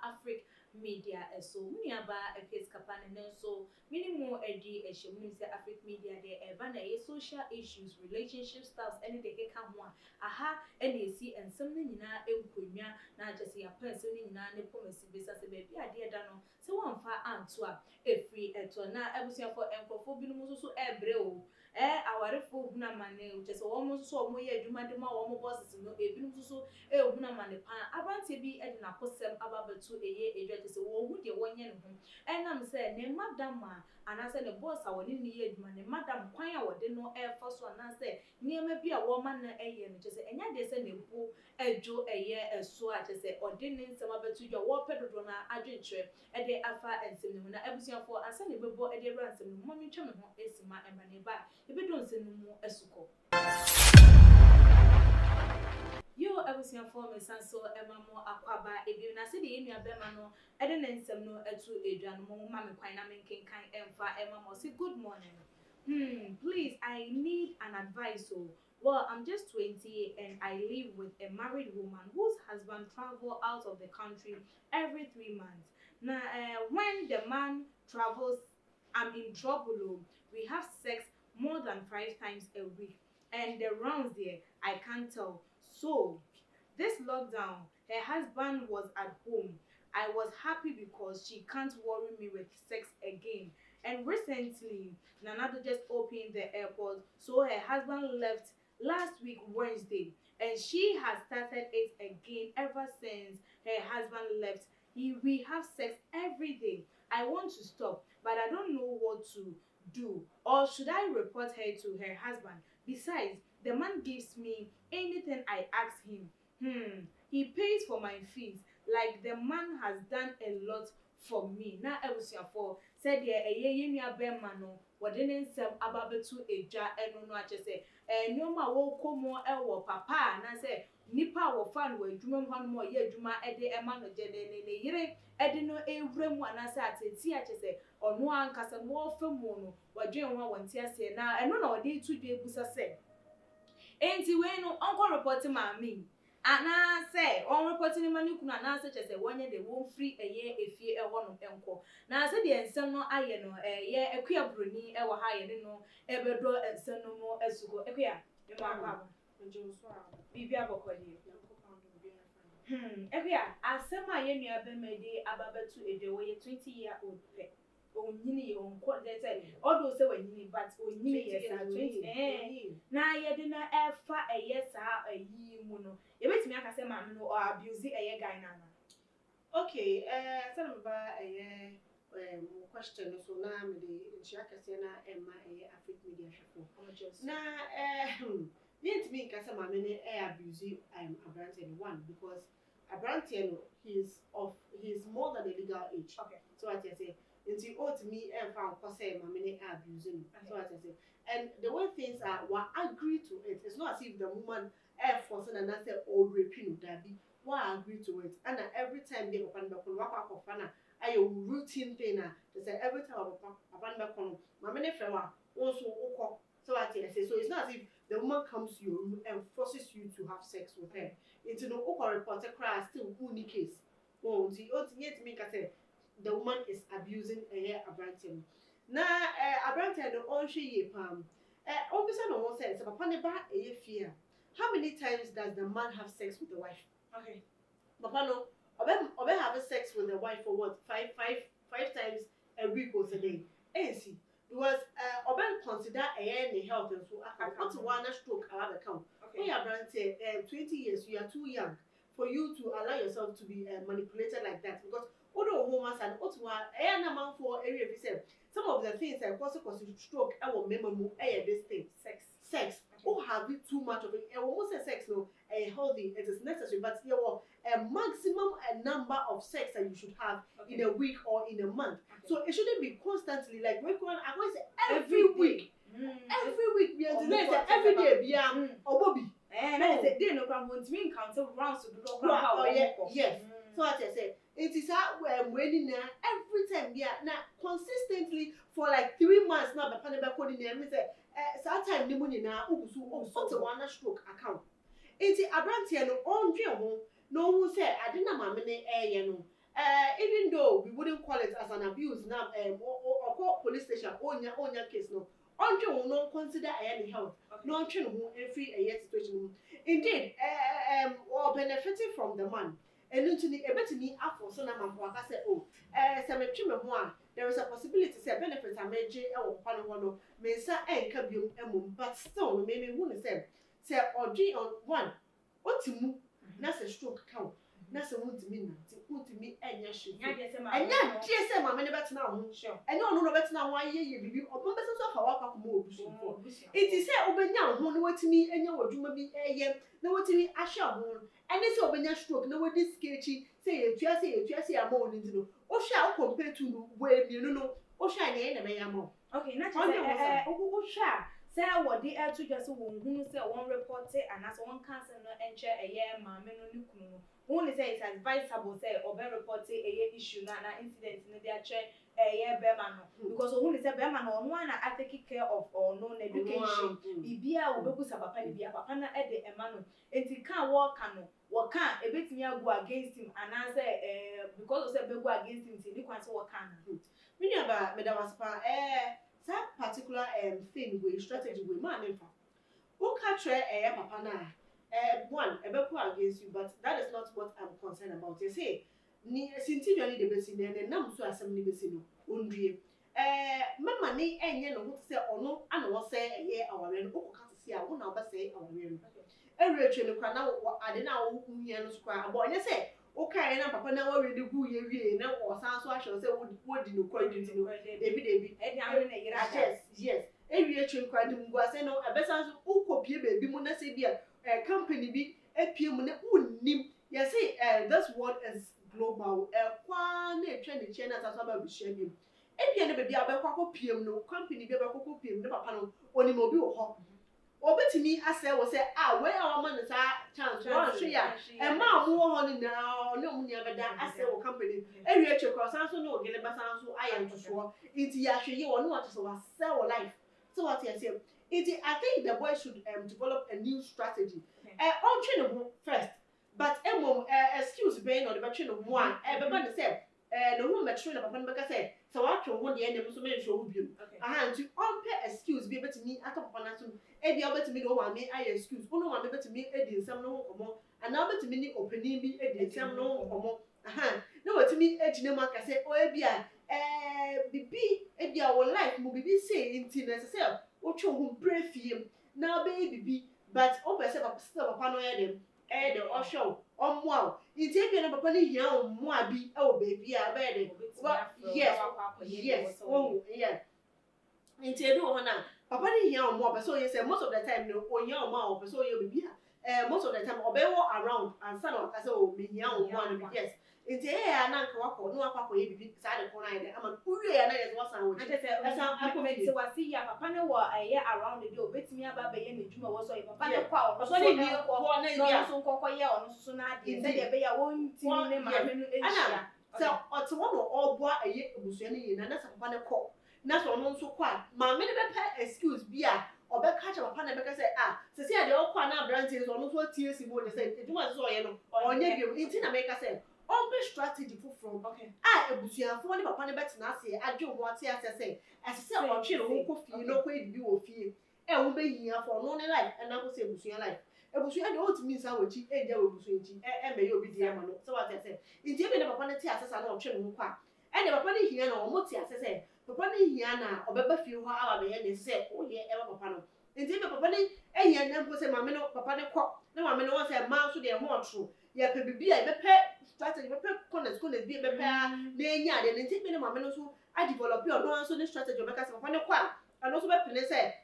Africa Media so muniaba Episkapane so minimum edi ehwemu say Africa Media de eba na social issues relationship styles any de keka ho aha ene esi ensem ne nyina enkonwa na agese ya person ne nyina ne pomasi bisa se be bia de da no se wonfa anto a efri eto na abusuafo enkofo binum so ebre o awarefo huna mane utese wo so wo ye adwuma de ma wo bosses no ebinum so huna mane pan abante bi e de na kosem ababatu eye edwa se wo hu de wonye ne ho enam se ne madam a anase ne boss a woni ne ye adwuma ne madam kwan a wode no fa so anase niema bi a wo ma na eye no tese enya de se ne bu edwo eye eso a tese ode ne nsem abatu dwa wo pedodo na adwenkyere e de afa ensem ne ho na abusuafo asa ne bebo e de ransem ne ho mami tweme ho esima embane ba ebedo nsem ne mu esuko yo abusuafo me sanso emamo akwaba ebi na se de enua bema no e de nsem no etu edwa no mo mami kwan na menkenkan emfa emamo say good morning. Please, I need an advice. Well, I'm just 20 and I live with a married woman whose husband travel out of the country every 3 months. Now, when the man travels, I'm in trouble. We have sex more than 5 times a week, and the rounds there, I can't tell. So, this lockdown, her husband was at home. I was happy because she can't worry me with sex again. And recently, Nanado just opened the airport, so her husband left last week Wednesday, and she has started it again ever since her husband left. We have sex every day. I want to stop, but I don't know what to do. Or should I report her to her husband? Besides, the man gives me anything I ask him. He pays for my fees. Like the man has done a lot for me. Na ebusuafo said ye yenua bema no wode ne nsem ababetu eja eno no achese nyoma wo komo ewo papa na se nipa wo fan wo adwuma mu hanu mo ye adwuma ede ema no je ne yire ede no ewremu anase ateti achese ono ankasa no famu no wadwen ho wonte ase na eno na wode tu dwe busa se enti we no onko report maami ana say on reporting mani kuna na say chese wonye de won free eye efie e ho no enko na say de ensem no aye no ye ekua broni e wo ha ye no e bedo ensem no mo esugo ekua e mo akwa nje so a bibia bokodi ekua asem aye nua be mede ababatu ede wo ye 20-year-old pe onyini ye onko de say odo say wanyini but onyini ye sa 20 na ye de na efa eye sa ayi mu no you bet me aka say ma no or abuse eye guy na okay tell me about question so na me de nchia kase na emma Africa Media shefo na yet me kase ma me ne abuse Abrante one because Abrante no he's more than the legal age. Okay, so what I say until ought me found cause ma me abusing. So what I say and the way things are we agree to it. It's not as if the woman forcing and say or raping Dabi. Why agree to it? And every time they open the fana, I routine thing. They say every time I open the corner, my many fella also walk. So I say so it's not as if the woman comes to your room and forces you to have sex with her. It's no reporter cry still only case. Oh, the yet make I say the woman is abusing a Abrante. Na Abrante no on she pam. Obviously no one says papa ne ba fear. How many times does the man have sex with the wife? okay, Papa no obe have sex with the wife for what? Five times a week or a day. See, because obe consider any health and so what one stroke I have account. Okay, Abrante 20 years you are too young for you to allow yourself to be manipulated like that because although woman and na man for area if you some of the things that cause stroke our memory this thing sex or have it too much of it almost a sex no healthy it is necessary but there was a maximum number of sex that you should have in a week or in a month. So it shouldn't be constantly like we go on I want to say every week every week we are every day be or bobby na say dey no kwa won't mean count rounds to do yes. So what I say it is how when every time now consistently for like 3 months now the panel back on me say time ni money na ugusu o one stroke account enti Abrante no on dwe ho no who say ade na mame ne no even though we wouldn't call it as an abuse now, or call police station, onya case no. Onje will not consider any health. No train who every situation. Indeed, or benefiting from the man. And into the ebetini afọ so na mampo aka say oh cemetery me ho a there is a possibility say benefits are meje e wo kwa no no me nsa enka biom emum but still no me hu ne say odwi on one otimu na say stroke count na say wontimi enya hwe enya die say mama ne betena ho enya ono no betena ho ayeye bibi obon bese so fa wa kwa ko obusu it is say obenya ho no wotimi enya wadwuma bi eye na wotimi ahwe ho ene say obenya stroke na wodi skechi say etua ama oni ndino o hwa o compare to no we mienu no o hwa ne na me yamo okay na che o hwa say wodi e to just won hunu say won report and as won cancel no enche eye maame no ni kunu no won say it's advisable say obe report eye issue na incident no dey che eye bema no because won say bema no no na take care of or no education bibia obebusa papa ni bia papa na e de ema no enti kan wo ka no wo kan ebetimi agu against him and say because of say be go against him ni kwan say wo kan na me aba me da waspa that particular thing we strategy we man infa who catch papa na one ebeku against you but that is not what I'm concerned about. You say ni sinti jani de besi ne nam so asem ni besi no ondue mama ni enye no ho say ono ana wo say aware no ko kata si a wo na oba say aware no eretwe no kwa na ade na wo huhia no so kwa abo onye say okay na papa na wo ready gu ye wie na o san so ahwe say wo di no kwa di no debi e di ame na yira yes ewie twe kwa di mgwa say no abesan so ukopie baby mu na say bia company bi epie mu na unnim you say this world is global kwa na etwe ne che na taso ba buhia bi epie ne baby abekwa kopie mu no company bi abekwa kopie mu ne papa no onim obi wo ho obetimi ase wo say we our man sa chance one hwe ya ma mo ho ni na no mu nya beda ase wo company ewie che cross so no ogele basan so aye ntoso inti ya hwe ye wo no what so wa sell life so what you say it I think the boy should develop a new strategy on train no first but excuse be no the betwe no mo a be ba ne say no hu metro na papa no be ka say so what you ho de enem so me hwe ho biom aha nti on pay excuse be betimi aka papa na so e bia betimi go wa me aye excuse uno wa me betimi edi nsam no ho komo ana betimi ni opening bi edi nsam no ho komo aha na wetimi ejine mu aka say o e bia bibi e bia wo life mo bibi say nti na say o twa ho brefiem na be bibi but o be say papa no ye dem de o show o mo nti e bia na papa ni hia o mo abi e o baby a be de yes oh yeah nti e do ho na papa ni hia o mo be so you say most of the time no o hia o mo o be so you baby most of the time o be wo around and son of say o me hia o mo no yes nti na nka wakọ no akwa ye bibi sa de kona ye ama uwie ya na ye so san wo ji asa akomenti wasi ya papa ne wo ye around the day obetimi aba be ye na dwuma wo so ye papa ne kwa wo so ne ko na ye so nkokọ ye ono so na ade se de be ya wo ntimi ne ma me no ehia so oto wo no oboa eye ebusua ne ye na sa papa ne ko na so no nso kwa ma me ne be pa excuse bi a obeka cha papa na be ka say se se de okwa na branches so no so tie si mo de say edwuma so ye no onye bi nti na me ka say on be strategy from okay ebusuafo ne papa ne betena ase adwo ho ate ase say ase o twe no ko fie no ko edibi wo fie wo be hia for no ne life na ko say ebusua life ebusua de otimi nsa wachi eja wo ebusua nti me ye obi die ma no so what say nti ebe ne papa ne te ase sa na o twe no kwa ne papa ne hia na o mo te ase say papa ne hia na obeba fie ho awa be ye ne say o ye papa no nti ebe papa ne ehia na mpo say mama no papa ne ko na mama no won say ma so de ho otro ye pe bibia be pe strategy be corners be be na enya de nti be ne mama no so a develop your no so ne strategy be ka say papa ne kwa and also be pene say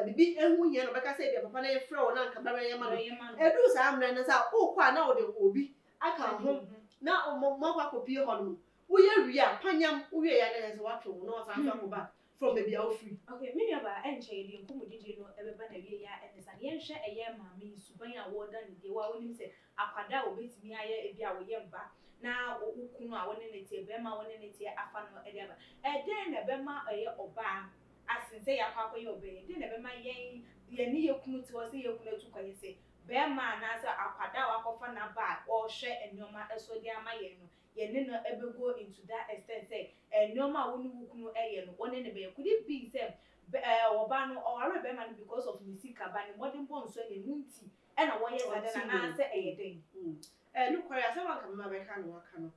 bibi ehu hia no be ka say be papa ne frɛ wo na nka ba ye ma no edu sa amna na sa o kwa na o de obi aka ho na mo kwa kopie ho no wo ye wi a panyam wo ye ya na say wa two no sa so ko ba from maybe how free okay me yaba enche de nkomodije no ebeba na wie ya enesa ye nhwe eye maame suban a wo da ne de wa wonim se akwada obetimi aye ebi a wo ye mba na ukunu a woni ne tie bema woni ne tie afa no ede aba den na bema eye oba asinse ya kwakọ ye obe den na bema ye ni ye kunu ti wo se ye kunu tu kwaye se bema na say akwada wakofa na ba or share enoma eso de ama ye no ye ne no go into that extent say enoma woni wukunu eye no one ne be could it be say oba no or are bema because of nisika ba ne modern bon so ne nunti e na wo ye sada na say eye den look where say wan come be kan waka no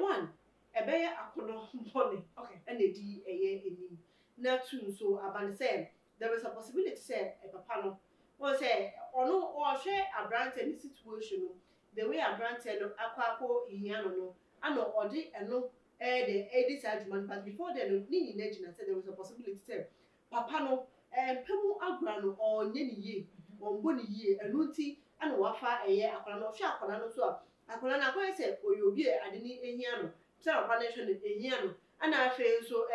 one ebe akono mbone okay and di eye enim na two so aban say there is a possibility say papa no won say ono o hwe abrant any situation the way abrant no akwako ihia no ano odi eno the edit argument but before then ni na gina said there was a possibility say papa no pemu agura no onye ni ye wonbo ni ye enu nti ana wafa eye akwara no hwe akwara no so akwara na akwara say oyobi ade ni ehia no say papa na hwe no ehia no ana afa so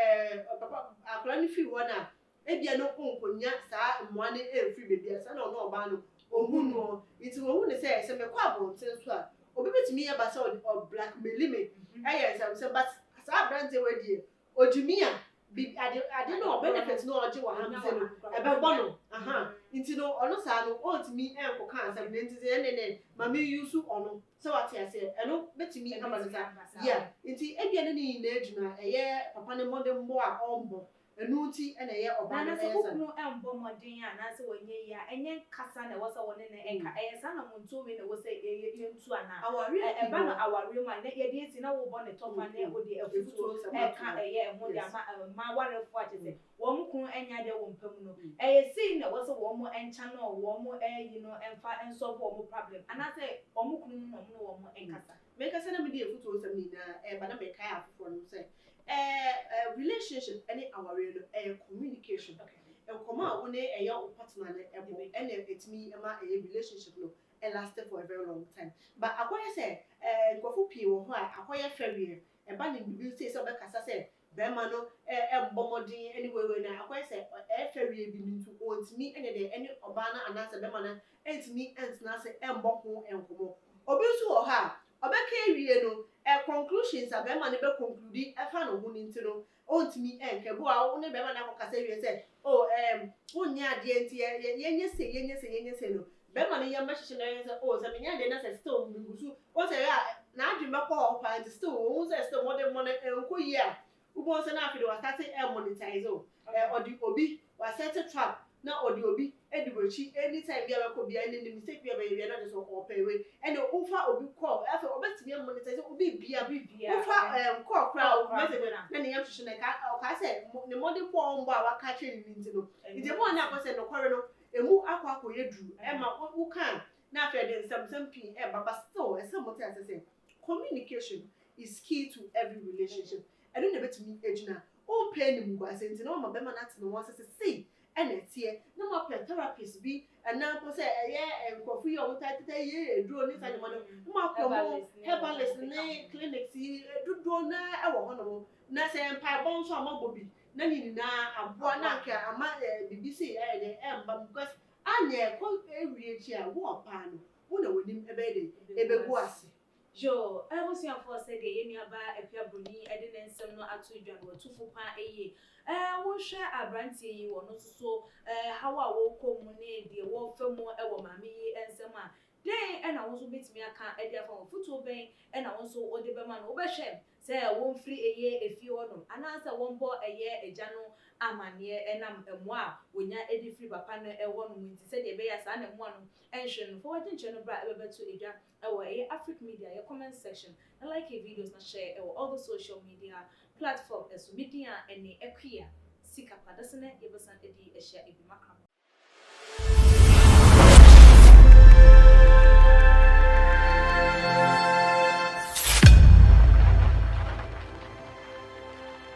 papa akwara ni fi wona ebia no konkonya saa mmoa ne efri bebia saa na ono oba no ohu no iti ohu ne say me kwa bonten so a obi betimi ya ba say o blackmail me eye say but saa brand we die ojumi a bi ade no benefit no oje wa hamze no ebe gbo no aha iti no ono saa no otimi enko kan say ne ntize ne ma me use ono so what ya say eno betimi amanza yeah iti ebia ne ni na ejuna eye papa ne modern mbo a ombo enuti ene ye oba na se kokunu embo modin ya na se wonye ya enye kasa na wose wone na enka sa na monto we na wose ye ntu ana eba no aware ma na ye de esi na wo bo ne tofa na wo de afutu eka eye eho de ma warefo atese wo mkun enya de wo mpam no si na wose wo mo encha no wo mo no emfa ensolve wo mo problem ana se wo mkun no wo mo enkasa me kasa na me de afutu osam ni na ba na me kai afofo no say relationship any our communication and come out when your partner and etimi ema relationship no and lasted for a very long time but akoya say nkofo pii wo ho a akoya fawie e ba ne bibi say so be kasa say be ma no mbomodin anyway we na akoya say fawie bi ntu ontimi ene de any oba na anasa be ma na entimi entna say mboko enkomo obi nso wo ha obeka ewie no conclusions abema ne be conclude efa no hu ni ntino ontimi enke bo a wo ne be ma na kokasa ewie say wonya ade enti yenye se no be ma ne yamba hihye na yenye say se menya ade na say still ngusu wo say na adwuma ko ho pa enti still wo say still modern money enko yi a ubo say na afide wa start monetize odi obi wa set trap na odi obi edibochi anytime bia be ko bia ni mistake bia be na just o pay we and ufa obi call afa obetimi monetize obi bia ufa call crowd message na ne yam hwehwe na ka say ne modi ko mbo a waka twe ni nti no ide mo na akose no kware no emu akwa yedru ma u kan na afa de nsam pi baba still esem mo tell say communication is key to every relationship and no betimi ejina o pay ni mugwa say nti no ma be ma na tene won say and etie na mo pe therapist bi na po say enkofu yi o tatete ye eduro ni sane mo no mo akọ herbalist ni clinics edudo na ewo ho no na say mpa bon so amabobi na ni na aboa na nka ama BBC de mba because anye ko ewie chi a wo pa no wo na wonim ebe de ebegu ase jo was your for said ye ni aba afia broni e de nsem no ato dwan wo tufu pa eye wo hwe abrantie yi wo no so how a wo komu ne de wo femu e wo mame yi ensem a den e na wo so betimi aka e de afa wo futu ben e na wo so wo de be ma no wo be hwe say wo mfiri eye efie wo no anansa wo mbo eye eja no amane enam emo a wonya edi free papa no e wo no nti se de be ya sa na emo no enhwe no for wadin che no bra e be to edwa e wo Africa Media your comment section and like videos na share all the social media platform as media and equia sika padasene yebesan edi ehia ebi makram